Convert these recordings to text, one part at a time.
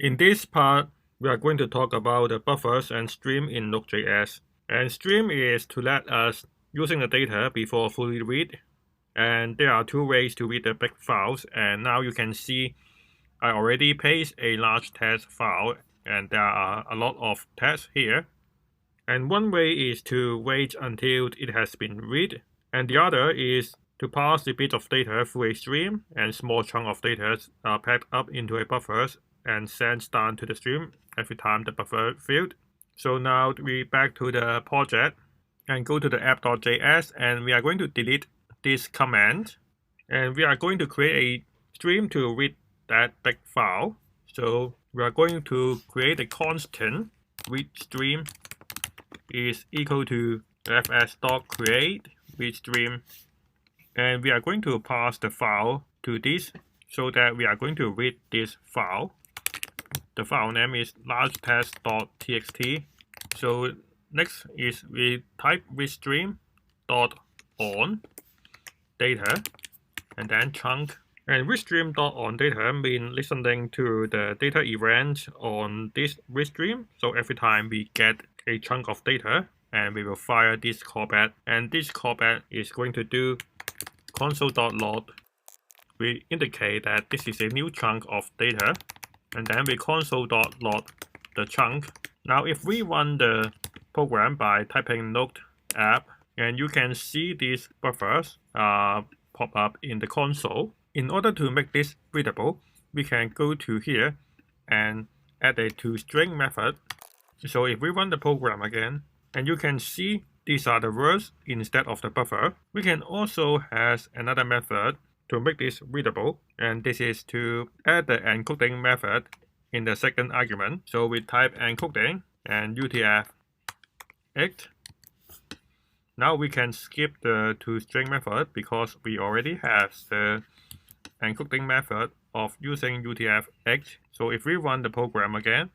In this part, we are going to talk about the buffers and stream in Node.js. And stream is to let us using the data before fully read. And there are two ways to read the big files. And now you can see I already paste a large text file, and there are a lot of text here. And one way is to wait until it has been read, and the other is to pass a bit of data through a stream, and small chunk of data are packed up into a buffer and sent down to the stream every time the buffer filled. So now we back to the project and go to the app.js, and we are going to delete this command, and we are going to create a stream to read that big file. So we are going to create a constant read stream is equal to fs.create read stream, and we are going to pass the file to this so that we are going to read this file. The file name is largetext.txt. So next is we type read stream dot on data and then chunk. And readstream.onData means listening to the data event on this readstream. So every time we get a chunk of data, and we will fire this callback. And this callback is going to do console.log. We indicate that this is a new chunk of data, and then we console.log the chunk. Now if we run the program by typing node app, and you can see these buffers pop up in the console. In order to make this readable, we can go to here and add a toString method. So if we run the program again, and you can see these are the words instead of the buffer. We can also have another method to make this readable, and this is to add the encoding method in the second argument. So we type encoding and UTF-8. Now we can skip the toString method because we already have the encoding method of using UTF-8. So if we run the program again,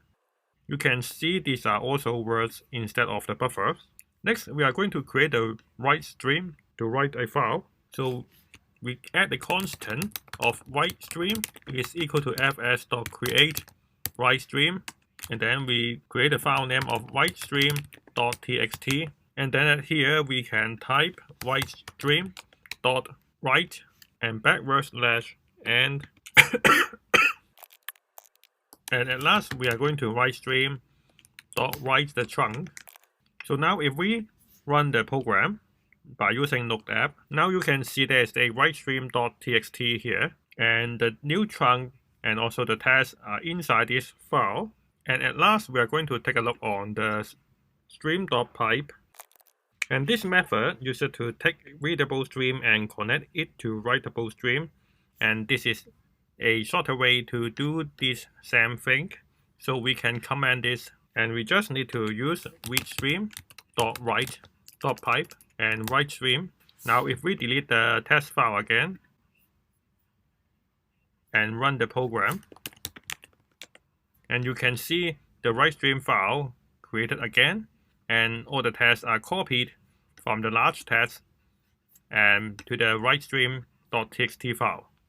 you can see these are also words instead of the buffers. Next, we are going to create a write stream to write a file. So we add a constant of write stream is equal to fs.create write stream, and then we create a file name of write stream.txt, and then here we can type write stream.write and backward slash and and at last we are going to write stream dot write the chunk. So now if we run the program by using node app, now you can see there's a write stream.txt here, and the new chunk and also the text are inside this file. And at last we are going to take a look on the stream.pipe. And this method uses to take readable stream and connect it to writable stream. And this is a shorter way to do this same thing. So we can command this, and we just need to use readstream.write.pipe and write stream. Now if we delete the test file again and run the program, and you can see the write stream file created again, and all the tests are copied from the large text and to the write stream.txt file.